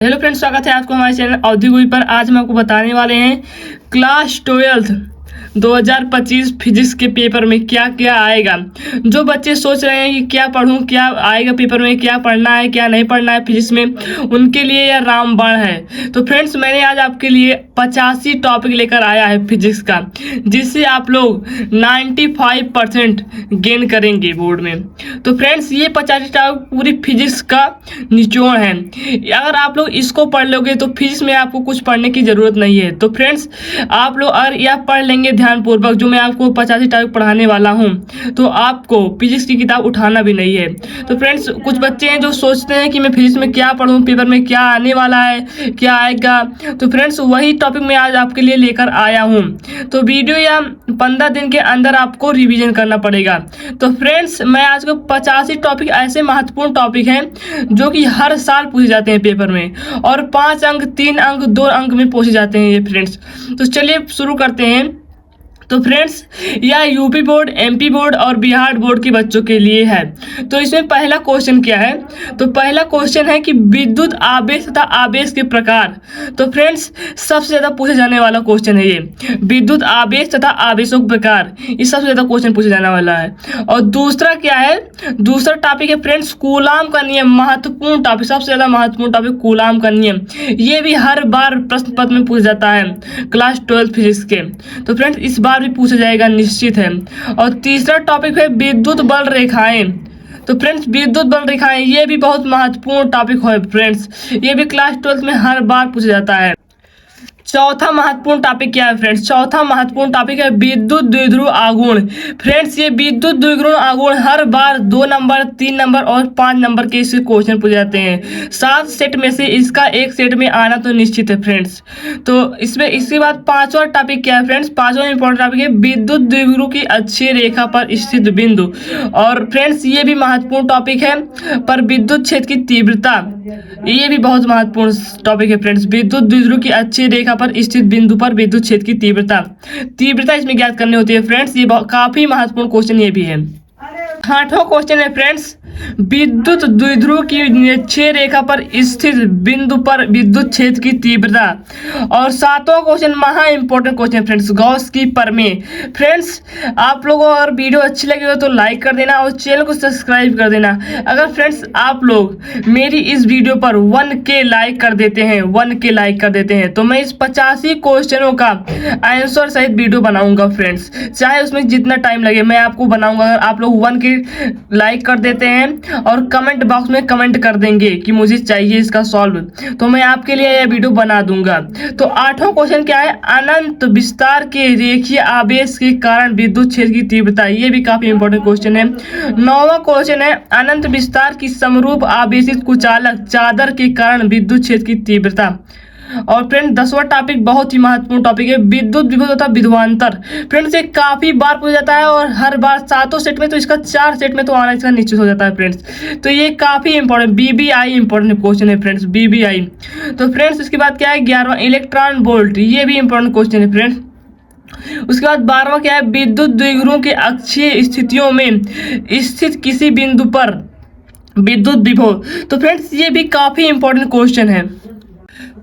Hello friends, स्वागत है आपको हमारे चैनल अवधि गुई पर। आज हम आपको बताने वाले हैं क्लास 12 2025 फिजिक्स के पेपर में क्या क्या आएगा। जो बच्चे सोच रहे हैं कि क्या पढूं, क्या आएगा पेपर में, क्या पढ़ना है क्या नहीं पढ़ना है फिजिक्स में, उनके लिए यह रामबाण है। तो फ्रेंड्स, मैंने आज आपके लिए 85 टॉपिक लेकर आया है फिजिक्स का, जिससे आप लोग 95% गेन करेंगे बोर्ड में। तो फ्रेंड्स, ये 85 टॉपिक पूरी फिजिक्स का निचोड़ है। अगर आप लोग इसको पढ़ लोगे तो फिजिक्स में आपको कुछ पढ़ने की जरूरत नहीं है। तो फ्रेंड्स, आप लोग अगर यह पढ़ लेंगे ध्यानपूर्वक, जो मैं आपको 85 टॉपिक पढ़ाने वाला हूं, तो आपको फिजिक्स की किताब उठाना भी नहीं है। तो फ्रेंड्स, कुछ बच्चे हैं जो सोचते हैं कि मैं फिजिक्स में क्या पढ़ूं, पेपर में क्या आने वाला है, क्या आएगा। तो फ्रेंड्स, वही टॉपिक मैं आज आपके लिए लेकर आया हूं। तो वीडियो या 15 दिन के अंदर आपको रिवीजन करना पड़ेगा। तो फ्रेंड्स, मैं आज को 85 टॉपिक ऐसे महत्वपूर्ण टॉपिक हैं जो कि हर साल पूछे जाते हैं पेपर में, और 5 अंक, 3 अंक, 2 अंक में पूछे जाते हैं ये फ्रेंड्स। तो चलिए शुरू करते हैं। तो फ्रेंड्स, यह यूपी बोर्ड, एमपी बोर्ड और बिहार बोर्ड के बच्चों के लिए है। तो इसमें पहला क्वेश्चन क्या है? तो पहला क्वेश्चन है कि विद्युत आवेश तथा आवेश के प्रकार। तो फ्रेंड्स, सबसे ज्यादा पूछे जाने वाला क्वेश्चन है ये, विद्युत आवेश तथा आवेशों के प्रकार। ये सबसे ज्यादा क्वेश्चन पूछे जाने वाला है। और दूसरा क्या है? दूसरा टॉपिक है फ्रेंड्स कूलाम का नियम। महत्वपूर्ण टॉपिक, सबसे ज्यादा महत्वपूर्ण टॉपिक कूलाम का नियम। ये भी हर बार प्रश्न पत्र में पूछा जाता है क्लास 12 फिजिक्स के। तो फ्रेंड्स, इस बार भी पूछा जाएगा, निश्चित है। और तीसरा टॉपिक है विद्युत बल रेखाएं। तो फ्रेंड्स, विद्युत बल रेखाएं ये भी बहुत महत्वपूर्ण टॉपिक है फ्रेंड्स। ये भी क्लास 12 में हर बार पूछा जाता है। चौथा महत्वपूर्ण टॉपिक क्या है फ्रेंड्स? चौथा महत्वपूर्ण टॉपिक है विद्युत द्विध्रुव आघूर्ण। फ्रेंड्स, ये विद्युत द्विध्रुव आघूर्ण हर बार 2 नंबर, 3 नंबर और 5 नंबर के इसके क्वेश्चन पूछे जाते हैं। 7 सेट में से इसका एक सेट में आना तो निश्चित है फ्रेंड्स। तो इसमें इसके बाद पांचवा टॉपिक क्या है फ्रेंड्स? पांचवा इंपॉर्टेंट टॉपिक है विद्युत द्विध्रुव की अक्षीय रेखा पर स्थित बिंदु। और फ्रेंड्स, ये भी महत्वपूर्ण टॉपिक है। पर विद्युत क्षेत्र की तीव्रता, ये भी बहुत महत्वपूर्ण टॉपिक है फ्रेंड्स। विद्युत द्विध्रुव की अक्षीय रेखा पर स्थित बिंदु पर विद्युत क्षेत्र की तीव्रता इसमें ज्ञात करनी होती है फ्रेंड्स। ये काफी महत्वपूर्ण क्वेश्चन ये भी है। 8वां क्वेश्चन है फ्रेंड्स, विद्युत द्विध्रुव की निरक्षीय रेखा पर स्थित बिंदु पर विद्युत क्षेत्र की तीव्रता। और 7वां क्वेश्चन महा इंपॉर्टेंट क्वेश्चन फ्रेंड्स, गॉस की प्रमेय। फ्रेंड्स, आप लोगों को अगर वीडियो अच्छी लगी हो तो लाइक कर देना और चैनल को सब्सक्राइब कर देना। अगर फ्रेंड्स आप लोग मेरी इस वीडियो पर 1K लाइक कर देते हैं, 1K लाइक कर देते हैं, तो मैं इस 85 क्वेश्चनों का आंसर सहित वीडियो बनाऊंगा फ्रेंड्स। चाहे उसमें जितना टाइम लगे मैं आपको बनाऊंगा। अगर आप लोग 1K लाइक कर देते हैं और कमेंट बॉक्स में कमेंट कर देंगे कि मुझे चाहिए इसका सॉल्व, तो मैं आपके लिए यह वीडियो बना दूंगा। तो 8वां क्वेश्चन क्या है? अनंत विस्तार के रेखीय आवेश के कारण विद्युत क्षेत्र की तीव्रता। ये भी काफी इंपॉर्टेंट क्वेश्चन है। 9वां क्वेश्चन है अनंत विस्तार की समरूप आवेशित कुचालक चादर के कारण विद्युत क्षेत्र की तीव्रता। और फ्रेंड 10वां टॉपिक बहुत ही महत्वपूर्ण टॉपिक है, विद्युत विभव तथा विभवांतर। फ्रेंड्स, ये काफी बार पूछा जाता है और हर बार 7 सेट में, तो इसका 4 सेट में तो आना इसका निश्चित हो जाता है फ्रेंड्स। तो ये काफी इंपॉर्टेंट बीबीआई इंपॉर्टेंट क्वेश्चन है फ्रेंड्स, बीबीआई। तो फ्रेंड्स, इसके बाद क्या है? 11वां इलेक्ट्रॉन वोल्ट। ये भी इंपॉर्टेंट क्वेश्चन है फ्रेंड्स। उसके बाद 12वां क्या है? विद्युत द्विध्रुव के अक्षीय स्थितियों में स्थित किसी बिंदु पर विद्युत विभव। तो फ्रेंड्स, ये भी काफी इंपॉर्टेंट क्वेश्चन है।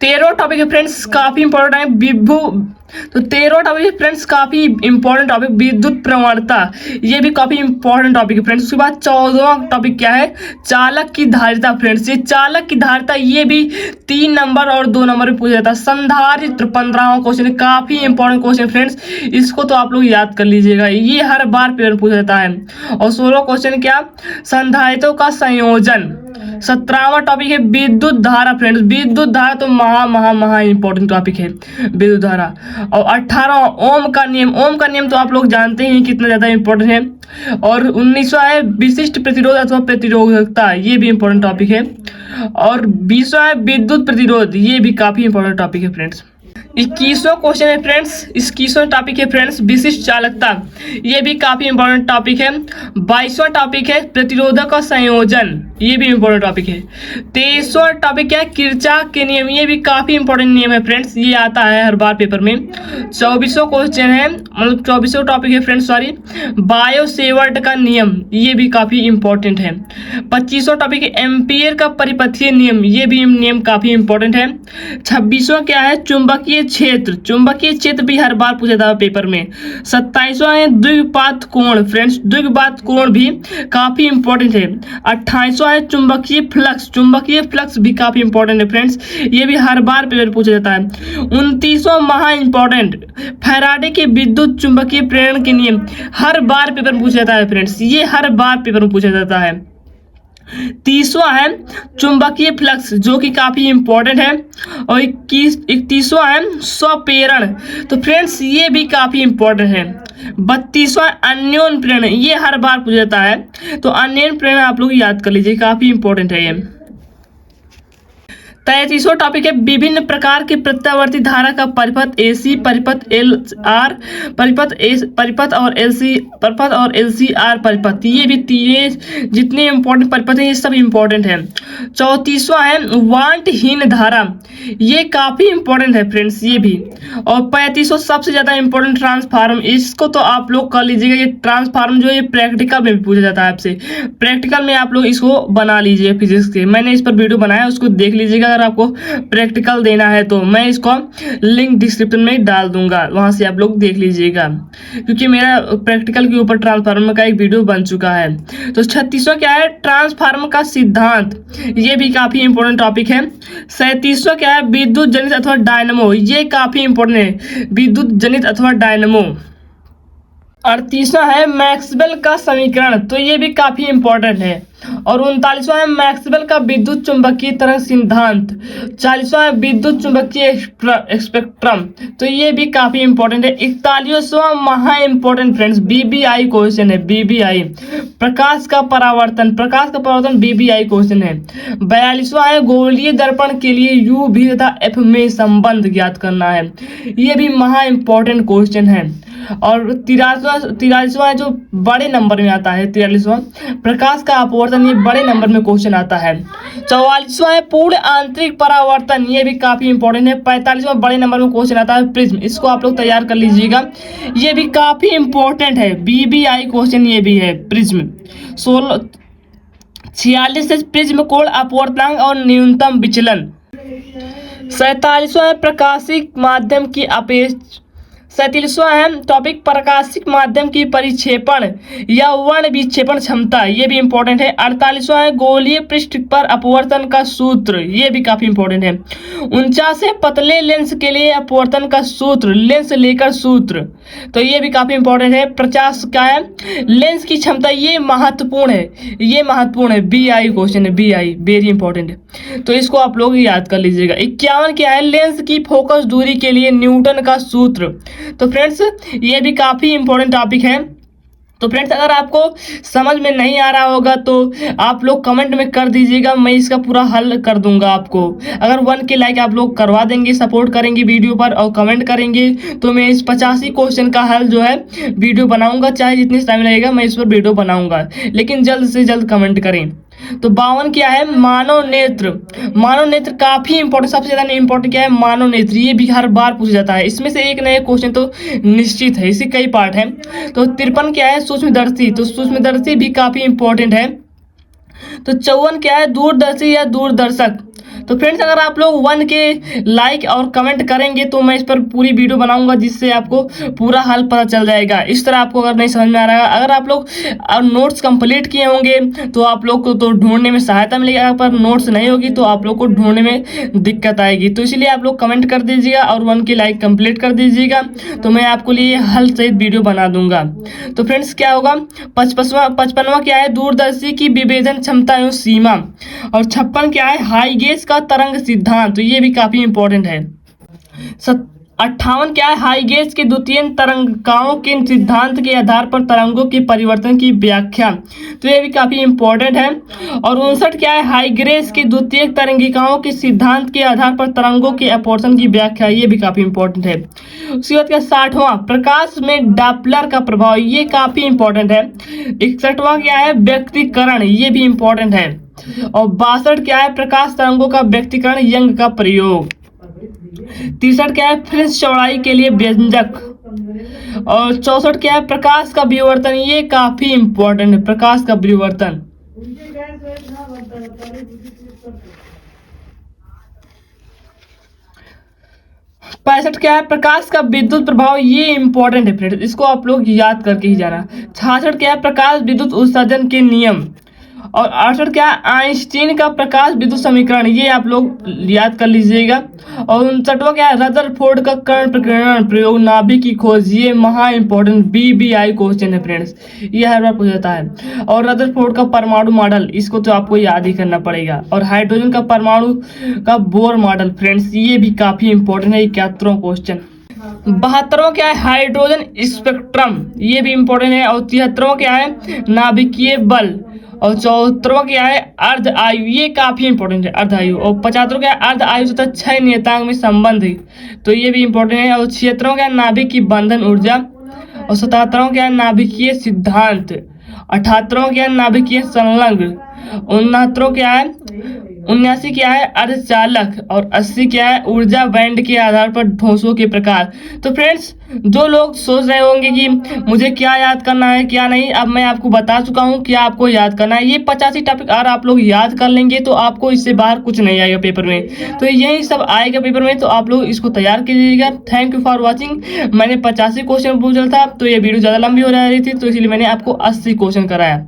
13वां टॉपिक है फ्रेंड्स, काफी इंपॉर्टेंट है विभव। तो 13वां टॉपिक है फ्रेंड्स, काफी इंपॉर्टेंट टॉपिक विद्युत प्रवणता। ये भी काफी इंपॉर्टेंट टॉपिक है फ्रेंड्स। उसके बाद 14वां टॉपिक क्या है? चालक की धारिता। फ्रेंड्स, ये चालक की धारिता ये भी 3 नंबर और 2 नंबर में पूछा जाता है। संधारित्र 15वां क्वेश्चन है, काफी इंपॉर्टेंट क्वेश्चन फ्रेंड्स। इसको तो आप लोग याद कर लीजिएगा, ये हर बार पेपर पूछा जाता है। और 16वां क्वेश्चन क्या? संधारित्रों का संयोजन। 17वां टॉपिक है विद्युत धारा। फ्रेंड्स, विद्युत धारा तो महा इंपॉर्टेंट टॉपिक है, विद्युत धारा। और 18वां ओम का नियम। ओम का नियम तो आप लोग जानते हैं कितना ज्यादा इंपॉर्टेंट है। और 19वां है विशिष्ट प्रतिरोध अथवा प्रतिरोधकता। ये भी इंपॉर्टेंट टॉपिक है। और 20वां है विद्युत प्रतिरोध। ये भी काफी इंपॉर्टेंट टॉपिक है फ्रेंड्स। 21वां क्वेश्चन है फ्रेंड्स, 21वां टॉपिक है फ्रेंड्स विशिष्ट चालकता। ये भी काफी इंपॉर्टेंट टॉपिक है। 22वां टॉपिक है प्रतिरोधक का संयोजन। ये भी इम्पोर्टेंट टॉपिक है। 23वां टॉपिक क्या है, किरचॉफ के नियम। ये भी काफी इंपॉर्टेंट नियम है फ्रेंड्स, ये आता है हर बार पेपर में। 24वां क्वेश्चन है, मतलब 24वां टॉपिक है फ्रेंड्स, सॉरी, बायोसेवर्ट का नियम। ये भी काफी इंपॉर्टेंट है। 25वां टॉपिक है एम्पियर का परिपथीय नियम। ये भी नियम काफी इंपॉर्टेंट है। 26वां क्या है, चुंबकीय क्षेत्र। चुंबकीय क्षेत्र भी हर बार पूछा था पेपर में। 27वां है द्विघात कोण। फ्रेंड्स द्विघात कोण भी काफी इंपॉर्टेंट है। 28वां है चुंबकीय फ्लक्स। चुंबकीय फ्लक्स भी काफी इंपॉर्टेंट है फ्रेंड्स, ये भी हर बार पेपर पूछा जाता है। 29वां महा इंपॉर्टेंट, फैराडे के विद्युत चुंबकीय प्रेरण के नियम। हर बार पेपर पूछा जाता है फ्रेंड्स, ये हर बार पेपर में पूछा जाता है। 30वां है चुंबकीय फ्लक्स, जो कि काफी इंपॉर्टेंट है। और 31वां है स्वप्रेरण। तो फ्रेंड्स ये भी काफी इंपॉर्टेंट है। 32वां अन्योन प्रेरण, ये हर बार पूछा जाता है, तो अन्योन प्रेरण आप लोग याद कर लीजिए, काफी इंपॉर्टेंट है ये। 33वां टॉपिक है विभिन्न प्रकार के प्रत्यावर्ती धारा का परिपथ, एसी परिपथ, एल आर परिपथ, परिपथ और एलसी आर परिपथ। ये भी तीन जितने इंपॉर्टेंट परिपथ हैं ये सब इंपॉर्टेंट है। 34वां है वांटहीन धारा, ये काफी इंपॉर्टेंट है फ्रेंड्स, ये भी। और 35वां सबसे ज्यादा इंपॉर्टेंट ट्रांसफार्म, इसको तो आप लोग कर लीजिएगा। ये ट्रांसफार्म जो ये प्रैक्टिकल में भी पूछा जाता है आपसे, प्रैक्टिकल में आप लोग इसको बना लीजिए फिजिक्स के। मैंने इस पर वीडियो बनाया, उसको देख लीजिएगा। अगर आपको प्रैक्टिकल देना है तो मैं इसको लिंक डिस्क्रिप्शन में डाल दूंगा, वहां से आप लोग देख लीजिएगा, क्योंकि मेरा प्रैक्टिकल के ऊपर ट्रांसफार्मर का एक वीडियो बन चुका है। तो 36वां क्या है ट्रांसफार्मर का सिद्धांत, ये भी काफी इंपॉर्टेंट टॉपिक है। 37वां क्या है विद्युत जनित अथवा डायनमो, ये काफी इंपॉर्टेंट है, विद्युत जनित अथवा डायनमो। 38वां है मैक्सवेल का समीकरण, तो ये भी काफी इंपॉर्टेंट है। और 39वां है मैक्सवेल का विद्युत चुंबकीय तरंग सिद्धांत। 40वां है विद्युत चुंबकीय स्पेक्ट्रम, तो ये भी काफी इंपॉर्टेंट है। 41वां महा इंपॉर्टेंट फ्रेंड्स बीबीआई क्वेश्चन है, बीबीआई प्रकाश का परावर्तन, बीबीआई क्वेश्चन है। 42वां है गोलीय दर्पण के लिए यू भी तथा एफ में संबंध ज्ञात करना है, ये भी महा इंपॉर्टेंट क्वेश्चन है। और 43वां जो बड़े नंबर में आता है, 43वां प्रकाश का अपवर्तन, ये बड़े नंबर में क्वेश्चन आता है। 44वां है पूर्ण आंतरिक परावर्तन, ये भी काफी इंपॉर्टेंट है। 45वां बड़े नंबर में क्वेश्चन आता है प्रिज्म, इसको आप लोग तैयार कर लीजिएगा, ये भी काफी इंपॉर्टेंट है, बीबीआई क्वेश्चन ये भी है प्रिज्म। 46 से प्रिज्म कोण अपवर्तनांक और न्यूनतम विचलन। 47वां है प्रकाशिक माध्यम की अपेक्ष। 37वां है टॉपिक प्रकाशिक माध्यम की परिक्षेपण या वर्ण विक्षेपण क्षमता, ये भी इंपॉर्टेंट है। 48वां है गोलीय पृष्ठ पर अपवर्तन का सूत्र, ये भी काफी इंपॉर्टेंट है। 49 है पतले लेंस के लिए अपवर्तन का सूत्र, लेंस लेकर सूत्र, तो ये भी काफी इंपॉर्टेंट है। 50 क्या है लेंस की क्षमता, ये महत्वपूर्ण है, ये महत्वपूर्ण है, बीआई क्वेश्चन है, बीआई वेरी इंपॉर्टेंट है, तो इसको आप लोग याद कर लीजिएगा। 51 क्या है लेंस की फोकस दूरी के लिए न्यूटन का सूत्र, तो फ्रेंड्स ये भी काफी इंपॉर्टेंट टॉपिक है। तो फ्रेंड्स अगर आपको समझ में नहीं आ रहा होगा तो आप लोग कमेंट में कर दीजिएगा, मैं इसका पूरा हल कर दूंगा आपको। अगर 1 के लाइक आप लोग करवा देंगे, सपोर्ट करेंगे वीडियो पर और कमेंट करेंगे, तो मैं इस 85 क्वेश्चन का हल जो है वीडियो बनाऊंगा, चाहे जितने टाइम लगेगा मैं इस पर वीडियो बनाऊंगा, लेकिन जल्द से जल्द कमेंट करें। तो 52 क्या है मानव नेत्र, मानव नेत्र काफी इंपॉर्टेंट, सबसे ज्यादा इंपॉर्टेंट क्या है मानव नेत्र, ये भी हर बार पूछा जाता है, इसमें से एक नया क्वेश्चन तो निश्चित है, इसके कई पार्ट हैं। तो 53 क्या है सूक्ष्मदर्शी, तो सूक्ष्मदर्शी भी काफी इंपॉर्टेंट है। तो 54 क्या है दूरदर्शी या दूरदर्शक। तो फ्रेंड्स अगर आप लोग 1 के लाइक और कमेंट करेंगे तो मैं इस पर पूरी वीडियो बनाऊंगा, जिससे आपको पूरा हल पता चल जाएगा। इस तरह आपको अगर नहीं समझ में आ रहा है, अगर आप लोग नोट्स कंप्लीट किए होंगे तो आप लोग को तो ढूंढने में सहायता मिलेगी, अगर पर नोट्स नहीं होगी तो आप लोग को ढूंढने में दिक्कत आएगी। तो इसलिए आप लोग कमेंट कर दीजिएगा और 1 के लाइक कंप्लीट कर दीजिएगा, तो मैं आपको लिए हल सहित वीडियो बना दूंगा। तो फ्रेंड्स क्या होगा 55वां क्या है दूरदर्शी की विभेदन क्षमता एवं सीमा। और 56 क्या है हाई गेज का तरंग सिद्धांत, तो ये भी काफी इंपॉर्टेंट है। 58 क्या है हाई गेज के द्वितीय तरंगिकाओं के सिद्धांत के आधार पर तरंगों के परिवर्तन की व्याख्या, तो ये भी काफी इंपॉर्टेंट है। और 59 क्या है हाई गेज के द्वितीय तरंगिकाओं के सिद्धांत के आधार पर तरंगों के अपवर्तन की व्याख्या, ये भी काफी इंपॉर्टेंट है। उसके बाद क्या 60वां प्रकाश में डॉपलर का प्रभाव, ये काफी इंपॉर्टेंट है। 61वां क्या है व्यक्तिकरण, ये भी इंपॉर्टेंट है। और 62 क्या है, प्रकाश तरंगों का व्यक्तीकरण यंग का प्रयोग। 63 क्या है, फ्रिंज चौड़ाई के लिए व्यंजक। और 64 क्या है, प्रकाश का विवर्तन। ये काफी इंपॉर्टेंट है, प्रकाश का विवर्तन। 65 क्या है, प्रकाश का विद्युत प्रभाव। ये इंपॉर्टेंट है फ्रेंड्स, इसको आप लोग याद करके ही जाना। 66 क्या है, प्रकाश विद्युत उत्सर्जन के नियम। और 68 क्या है, आइंस्टीन का प्रकाश विद्युत समीकरण। ये आप लोग याद कर लीजिएगा। और 59वां क्या है, रदरफोर्ड का कर्ण प्रकीर्णन प्रयोग, नाभिक की खोज। ये महा इंपॉर्टेंट BBI क्वेश्चन है फ्रेंड्स, ये हर बार पूछा जाता है। और रदरफोर्ड का परमाणु मॉडल, इसको तो आपको याद ही करना पड़ेगा। और हाइड्रोजन का परमाणु का बोर मॉडल फ्रेंड्स, ये भी काफी इंपॉर्टेंट है, 71वां क्वेश्चन। 72वां क्या है, हाइड्रोजन स्पेक्ट्रम। ये भी इंपॉर्टेंट है। और 73वां क्या है, नाभिकीय बल। और 74वां क्या है, अर्ध आयु। ये काफी इंपॉर्टेंट है, अर्ध आयु। और 75वां क्या है, अर्ध आयु तथा क्षय नियतांक में संबंध है, तो ये भी इंपॉर्टेंट है। और 76वां क्या है, नाभिक की बंधन ऊर्जा। और 77वां क्या है, नाभिकीय सिद्धांत। 78वां क्या है, नाभिकीय संलग्न। 69वां क्या है, 79 क्या है, अर्धचालक। और 80 क्या है, ऊर्जा बैंड के आधार पर ठोसों के प्रकार। तो फ्रेंड्स, जो लोग सोच रहे होंगे कि मुझे क्या याद करना है क्या नहीं, अब मैं आपको बता चुका हूँ क्या आपको याद करना है। ये 85 टॉपिक अगर आप लोग याद कर लेंगे तो आपको इससे बाहर कुछ नहीं आएगा पेपर में, तो यही सब आएगा पेपर में, तो आप लोग इसको तैयार कीजिएगा। Thank you for watching. मैंने 85 क्वेश्चन पूछा था, तो ये वीडियो ज़्यादा लंबी हो रही थी, तो इसलिए मैंने आपको 80 क्वेश्चन कराया।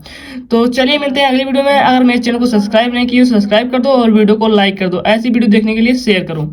तो चलिए मिलते हैं अगली वीडियो में। अगर मेरे चैनल को सब्सक्राइब नहीं किया, सब्सक्राइब कर दो और वीडियो को लाइक कर दो। ऐसी वीडियो देखने के लिए शेयर करो।